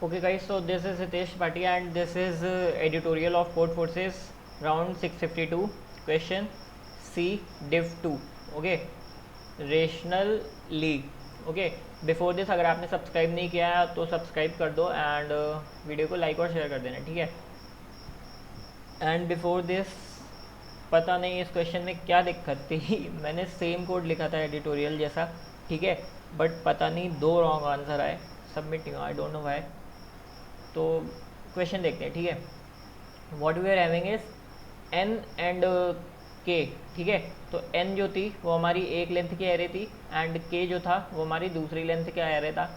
Okay guys, so this is Hitesh Bhatia and this is editorial of Code Forces round 652 question C div 2. Okay, rational league. Okay, before this अगर आपने subscribe नहीं किया है तो subscribe कर दो and video को like और शेयर कर देना, ठीक है। एंड बिफोर दिस पता नहीं इस क्वेश्चन में क्या दिक्कत थी मैंने सेम कोड लिखा था एडिटोरियल जैसा, ठीक है, बट पता नहीं दो रॉन्ग आंसर आए submit, I don't know why. तो क्वेश्चन देखते हैं, ठीक है। What we are having is N and K, ठीक है। तो एन जो थी वो हमारी एक लेंथ की एरे थी एंड के जो था वो हमारी दूसरी लेंथ का एरे था,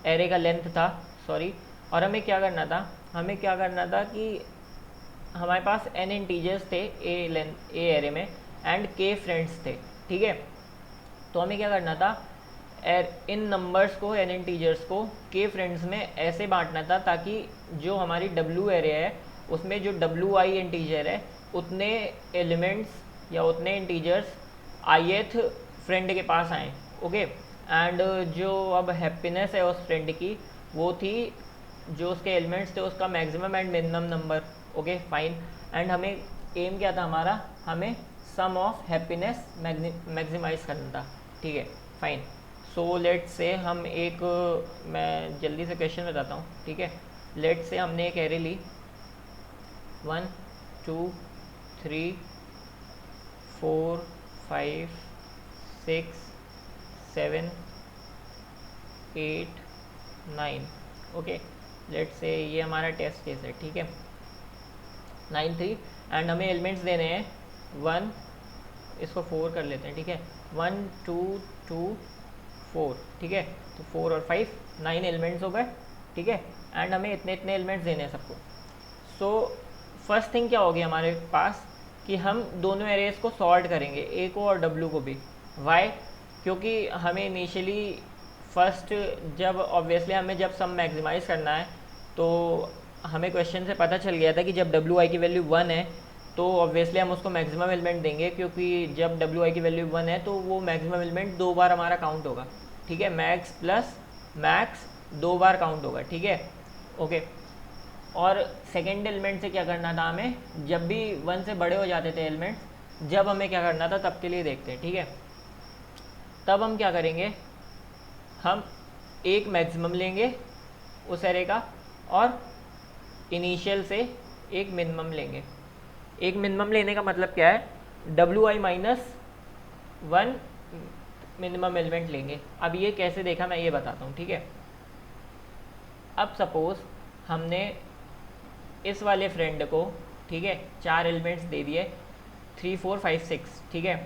एरे का लेंथ था, सॉरी। और हमें क्या करना था कि हमारे पास एन इंटीजर्स थे ए एरे में एंड के फ्रेंड्स थे, ठीक है। तो हमें क्या करना था, इन नंबर्स को एन इंटीजर्स को के फ्रेंड्स में ऐसे बांटना था ताकि जो हमारी डब्ल्यू एरे है उसमें जो डब्ल्यू आई इंटीजर है उतने एलिमेंट्स या उतने इंटीजर्स आईएथ फ्रेंड के पास आए, ओके। एंड जो अब हैप्पीनेस है उस फ्रेंड की वो थी जो उसके एलिमेंट्स थे उसका maximum and minimum number, okay fine. And हमें एम क्या था हमारा, हमें सम ऑफ हैप्पीनेस मैक्सिमाइज करना था, ठीक है फाइन। सो लेट्स से हम एक, मैं जल्दी से क्वेश्चन बताता हूँ, ठीक है। लेट्स से हमने एक array Lee 1 2 3 4 5 6 7 8 9, okay. Let's say ये हमारा टेस्ट केस है, ठीक है 9 3 एंड हमें एलिमेंट्स देने हैं 1, इसको 4 कर लेते हैं, ठीक है 1 2 2 4, ठीक है। तो 4 और 5 9 एलिमेंट्स हो गए, ठीक है। एंड हमें इतने इतने एलिमेंट्स देने हैं सबको। सो फर्स्ट थिंग क्या होगी हमारे पास कि हम दोनों एरेज को सॉर्ट करेंगे, ए को और डब्ल्यू को भी। वाई? क्योंकि हमें इनिशियली फर्स्ट जब ऑब्वियसली हमें जब सम मैक्सिमाइज करना है तो हमें क्वेश्चन से पता चल गया था कि जब डब्ल्यू आई की वैल्यू 1 है तो ऑब्वियसली हम उसको मैक्सिमम एलिमेंट देंगे, क्योंकि जब डब्ल्यू आई की वैल्यू 1 है तो वो मैक्सिमम एलिमेंट 2 बार हमारा काउंट होगा, ठीक है। मैक्स प्लस मैक्स 2 बार काउंट होगा, ठीक है, ओके। और सेकेंड एलिमेंट से क्या करना था हमें, जब भी 1 से बड़े हो जाते थे एलिमेंट्स, जब हमें क्या करना था तब के लिए देखते हैं, ठीक है। तब हम क्या करेंगे, हम एक मैक्सिमम लेंगे उस एरे का और इनिशियल से एक मिनिमम लेंगे। एक मिनिमम लेने का मतलब क्या है, W I minus 1 minimum element लेंगे। अब ये कैसे देखा मैं ये बताता हूँ, ठीक है। अब सपोज हमने इस वाले फ्रेंड को, ठीक है, 4 एलिमेंट्स दे दिए 3 4 5 6, ठीक है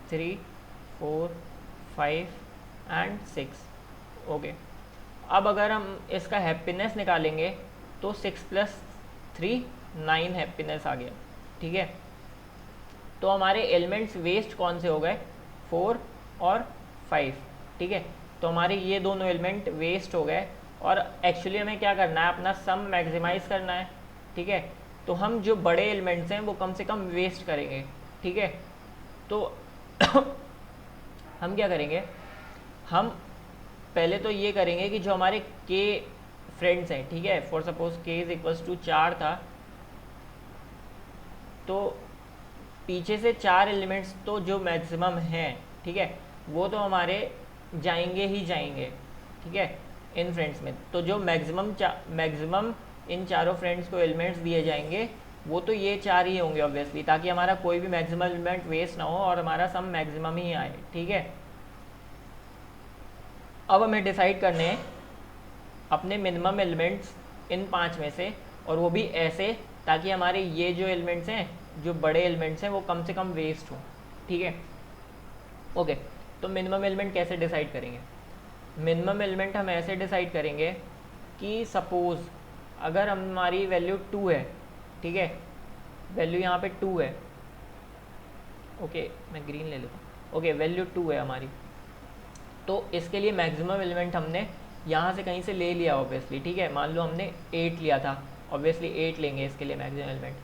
3 4 5 एंड 6, ओके। अब अगर हम इसका हैप्पीनेस निकालेंगे तो 6 + 3 9 हैप्पीनेस आ गया, ठीक है। तो हमारे एलिमेंट्स वेस्ट कौन से हो गए, 4 और 5, ठीक है। तो हमारे ये दोनों एलिमेंट वेस्ट हो गए और एक्चुअली हमें क्या करना है, अपना सम मैक्सिमाइज करना है, ठीक है। तो हम जो बड़े एलिमेंट्स हैं वो कम से कम वेस्ट करेंगे, ठीक है। तो हम क्या करेंगे, हम पहले तो ये करेंगे कि जो हमारे के फ्रेंड्स हैं, ठीक है, फॉर सपोज के इज इक्वल्स टू 4 था, तो पीछे से 4 एलिमेंट्स तो जो मैक्सिमम हैं, ठीक है, वो तो हमारे जाएंगे ही जाएंगे, ठीक है, इन फ्रेंड्स में। तो जो मैक्सिमम इन चारों फ्रेंड्स को एलिमेंट्स दिए जाएंगे वो तो ये 4 ही होंगे ऑब्वियसली, ताकि हमारा कोई भी मैक्सिमम एलिमेंट वेस्ट ना हो और हमारा सम मैक्सिमम ही आए, ठीक है। अब हमें डिसाइड करने हैं अपने मिनिमम एलिमेंट्स इन 5 में से, और वो भी ऐसे ताकि हमारे ये जो एलिमेंट्स हैं, जो बड़े एलिमेंट्स हैं, वो कम से कम वेस्ट हों, ठीक है, ओके। तो मिनिमम एलिमेंट कैसे डिसाइड करेंगे, मिनिमम एलिमेंट हम ऐसे डिसाइड करेंगे कि सपोज़ अगर हमारी वैल्यू 2 है, ठीक है, वैल्यू यहाँ पे 2 है, ओके, मैं ग्रीन ले लेता हूँ, ओके, वैल्यू 2 है हमारी, तो इसके लिए मैक्सिमम एलिमेंट हमने यहाँ से कहीं से ले लिया ऑब्वियसली, ठीक है। मान लो हमने 8 लिया था, ऑब्वियसली 8 लेंगे इसके लिए मैक्सिमम एलिमेंट।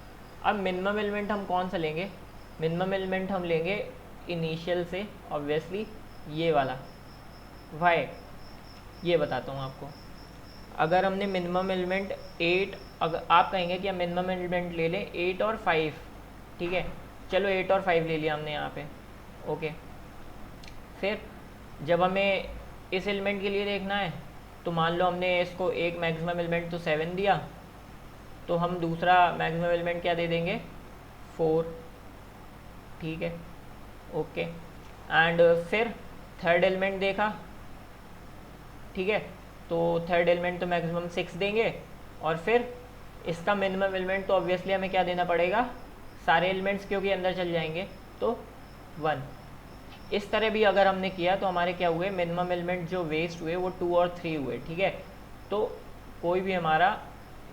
अब मिनिमम एलिमेंट हम कौन सा लेंगे, मिनिमम एलिमेंट हम लेंगे इनिशियल से ऑब्वियसली ये वाला। वाई, ये बताता हूँ आपको। अगर हमने मिनिमम एलिमेंट 8, अगर आप कहेंगे कि हम मिनिमम एलिमेंट ले लें 8 और 5, ठीक है, चलो 8 और 5 ले लिया हमने यहाँ पे, ओके। फिर जब हमें इस एलिमेंट के लिए देखना है तो मान लो हमने इसको एक मैक्सिमम एलिमेंट तो 7 दिया, तो हम दूसरा मैक्सिमम एलिमेंट क्या दे देंगे, 4, ठीक है, ओके। एंड फिर थर्ड एलिमेंट देखा, ठीक है, तो थर्ड एलिमेंट तो मैक्सिमम 6 देंगे, और फिर इसका मिनिमम एलिमेंट तो ऑब्वियसली हमें क्या देना पड़ेगा, सारे एलिमेंट्स क्योंकि अंदर चल जाएंगे तो 1। इस तरह भी अगर हमने किया तो हमारे क्या हुए, मिनिमम एलिमेंट जो वेस्ट हुए वो 2 और 3 हुए, ठीक है। तो कोई भी हमारा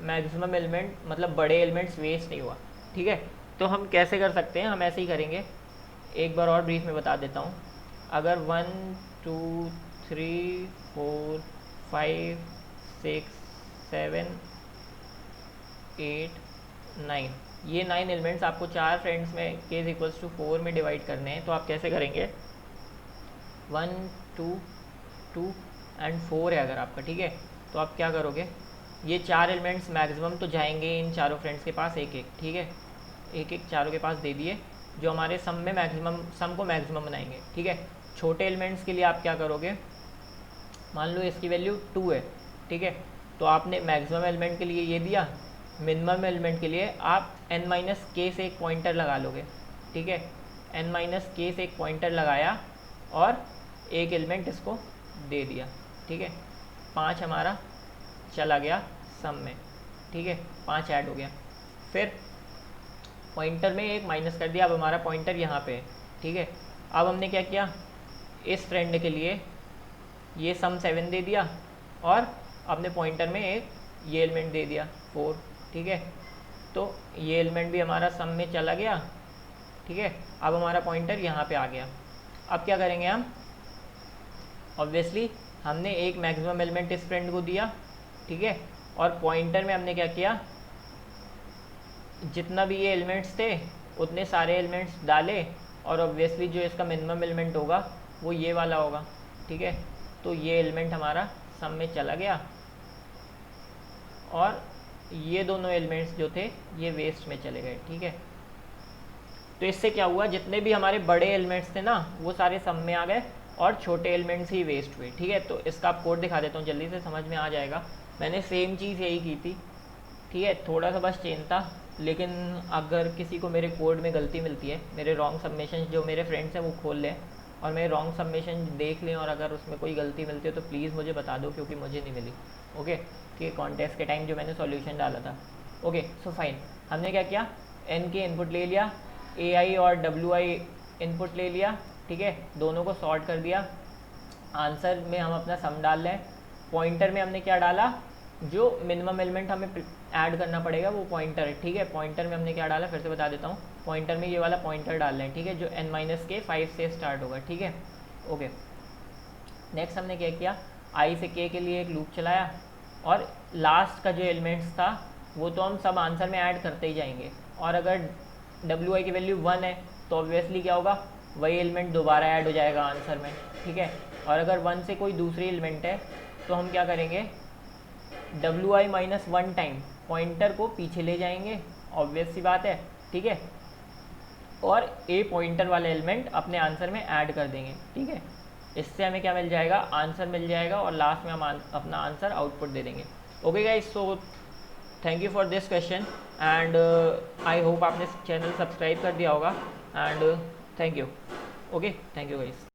मैक्सिमम एलिमेंट मतलब बड़े एलिमेंट्स वेस्ट नहीं हुआ, ठीक है। तो हम कैसे कर सकते हैं, हम ऐसे ही करेंगे, एक बार और ब्रीफ में बता देता हूँ। अगर 1 2 3 4 5 6 7 8 9, ये 9 एलिमेंट्स आपको 4 फ्रेंड्स में k = 4 में डिवाइड करने हैं। तो आप कैसे करेंगे, 1 2 2 एंड 4 है अगर आपका, ठीक है, तो आप क्या करोगे, ये 4 एलिमेंट्स मैक्सिमम तो जाएंगे इन चारों फ्रेंड्स के पास एक एक, ठीक है, एक एक चारों के पास दे दिए, जो हमारे सम में मैक्सिमम, सम को मैक्सिमम बनाएंगे, ठीक है। छोटे एलिमेंट्स के लिए आप क्या करोगे, मान लो इसकी वैल्यू 2 है, ठीक है, तो आपने मैक्सिमम एलिमेंट के लिए ये दिया, मिनिमम एलिमेंट के लिए आप n-k से एक पॉइंटर लगा लोगे, ठीक है, n-k से एक पॉइंटर लगाया और एक एलिमेंट इसको दे दिया, ठीक है, 5 हमारा चला गया सम में, ठीक है, 5 ऐड हो गया। फिर पॉइंटर में एक माइनस कर दिया, अब हमारा पॉइंटर यहाँ पे है, ठीक है। अब हमने क्या किया, इस फ्रेंड के लिए ये सम 7 दे दिया और अपने पॉइंटर में एक ये एलिमेंट दे दिया 4, ठीक है, तो ये एलिमेंट भी हमारा सम में चला गया, ठीक है। अब हमारा पॉइंटर यहाँ पे आ गया। अब क्या करेंगे हम, ऑब्वियसली हमने एक मैक्सिमम एलिमेंट इस फ्रेंड को दिया, ठीक है, और पॉइंटर में हमने क्या किया, जितना भी ये एलिमेंट्स थे उतने सारे एलिमेंट्स डाले, और ऑब्वियसली जो इसका मिनिमम एलिमेंट होगा वो ये वाला होगा, ठीक है। तो ये एलिमेंट हमारा सम में चला गया और ये दोनों एलिमेंट्स जो थे ये वेस्ट में चले गए, ठीक है। तो इससे क्या हुआ, जितने भी हमारे बड़े एलिमेंट्स थे ना वो सारे सम में आ गए और छोटे एलिमेंट्स ही वेस्ट हुए, ठीक है। तो इसका आप कोड दिखा देता हूँ, जल्दी से समझ में आ जाएगा। मैंने सेम चीज़ यही की थी, ठीक है, थोड़ा सा बस चेंज था, लेकिन अगर किसी को मेरे कोड में गलती मिलती है, मेरे रॉन्ग सबमिशन जो मेरे फ्रेंड्स हैं वो खोल लें और मेरे रॉन्ग सबमिशन देख लें, और अगर उसमें कोई गलती मिलती है तो प्लीज़ मुझे बता दो, क्योंकि मुझे नहीं मिली, ओके, ठीक है, कॉन्टेस्ट के टाइम जो मैंने सॉल्यूशन डाला था, ओके। सो फाइन, हमने क्या किया, n के इनपुट ले लिया, ai और wi इनपुट ले लिया, ठीक है, दोनों को सॉर्ट कर दिया, आंसर में हम अपना सम डाल लें, पॉइंटर में हमने क्या डाला, जो मिनिमम एलिमेंट हमें ऐड करना पड़ेगा वो पॉइंटर है, ठीक है। पॉइंटर में हमने क्या डाला, फिर से बता देता हूँ, पॉइंटर में ये वाला पॉइंटर डाल लें, ठीक है, जो n-k 5 से स्टार्ट होगा, ठीक है, ओके। नेक्स्ट हमने क्या किया, i से k के लिए एक लूप चलाया, और लास्ट का जो एलिमेंट्स था वो तो हम सब आंसर में ऐड करते ही जाएंगे, और अगर wi की वैल्यू 1 है तो ऑब्वियसली क्या होगा, वही एलिमेंट दोबारा ऐड हो जाएगा आंसर में, ठीक है। और अगर 1 से कोई दूसरी एलिमेंट है तो हम क्या करेंगे, wi - 1 टाइम पॉइंटर को पीछे ले जाएंगे, ऑब्वियस सी बात है, ठीक है, और ए पॉइंटर वाले एलिमेंट अपने आंसर में ऐड कर देंगे, ठीक है। इससे हमें क्या मिल जाएगा, आंसर मिल जाएगा, और लास्ट में हम अपना आंसर आउटपुट दे देंगे, okay guys. So thank you for this question, and I hope आपने चैनल सब्सक्राइब कर दिया होगा, and thank you, okay, thank you guys.